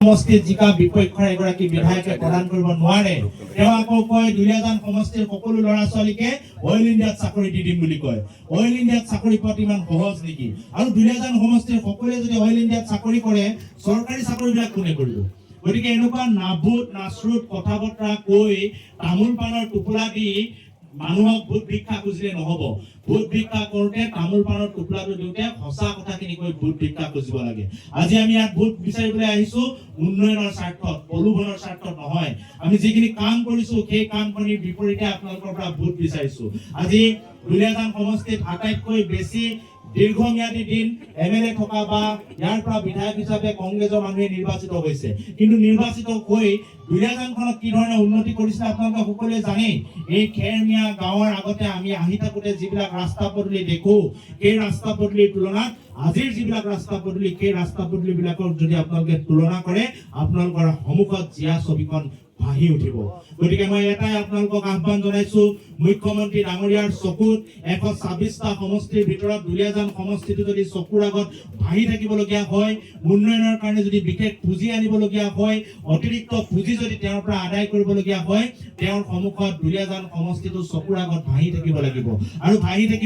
সমষ্টিত জিকা বিপক্ষৰ এগৰাকী বিধায়কে প্ৰদান কৰিব নোৱাৰে তেওঁ আকৌ কয় দুলীয়াজান সমষ্টিৰ সকলো ল'ৰা ছোৱালীকে অইল ইণ্ডিয়াত চাকৰি দি দিম বুলি কয় অইল ইণ্ডিয়াত চাকৰি পোৱাটো ইমান সহজ নেকি আৰু দুলীয়াজান সমষ্টিৰ সকলোৱে যদি অইল ইণ্ডিয়াত চাকৰি কৰে চৰকাৰী চাকৰিবিলাক কোনে কৰিব গতিকে এনেকুৱা নাবুত নাচৰুত কথা বতৰা কৈ তামোল পানৰ টোপোলা দি মানুহক ভোট ভিক্ষা খুজিলে নহব ভোট ভিক্ষা কৰোঁতে তামোল পানৰ টোপোলাটো দিওঁতে সঁচা কথাখিনি কৈ ভোট ভিক্ষা খুজিব লাগে আজি আমি ইয়াত ভোট বিচাৰিবলৈ আহিছো উন্নয়নৰ স্বাৰ্থত প্ৰলোভনৰ স্বাৰ্থত নহয় আমি যিখিনি কাম কৰিছো সেই কামখিনিৰ বিপৰীতে আপোনালোকৰ পৰা ভোট বিচাৰিছো আজি দুলীয়াজান সমষ্টিত আটাইতকৈ বেছি দীৰ্ঘম্যাদী দিন এমএলএ থকা বা ইয়াৰ পৰা বিধায়ক হিচাপে কংগ্ৰেছৰ মানুহে নিৰ্বাচিত হৈছে কিন্তু নিৰ্বাচিত হৈ দুলীয়াজানখনক কি ধৰণে উন্নতি কৰিছে আপোনালোকে সকলোৱে জানে এই খেৰমিয়া গাঁৱৰ আগতে আমি আহি থাকোতে যিবিলাক ৰাস্তা পদূলি দেখো সেই ৰাস্তা পদূলিৰ তুলনাত আজিৰ যিবিলাক ৰাস্তা পদূলি সেই ৰাস্তা পদূলিবিলাকৰ যদি আপোনালোকে তুলনা কৰে আপোনালোকৰ সন্মুখত জিয়া ছবিখন ভাহি উঠিব গতিকে মই এটাই আপোনালোকক আহ্বান জনাইছো মুখ্যমন্ত্ৰী ডাঙৰীয়াৰ চকুত 126টা সমষ্টিৰ ভিতৰত দুলীয়াজান সমষ্টিটো যদি চকুৰ আগত ভাহি থাকিবলগীয়া হয় উন্নয়নৰ কাৰণে যদি বিশেষ পুঁজি আনিবলগীয়া হয় অতিৰিক্ত পুঁজি যদি তেওঁৰ পৰা আদায় কৰিবলগীয়া হয় তেওঁৰ সন্মুখত দুলীয়াজান সমষ্টিটো চকুৰ আগত ভাহি থাকিব লাগিব আৰু ভাহি থাকি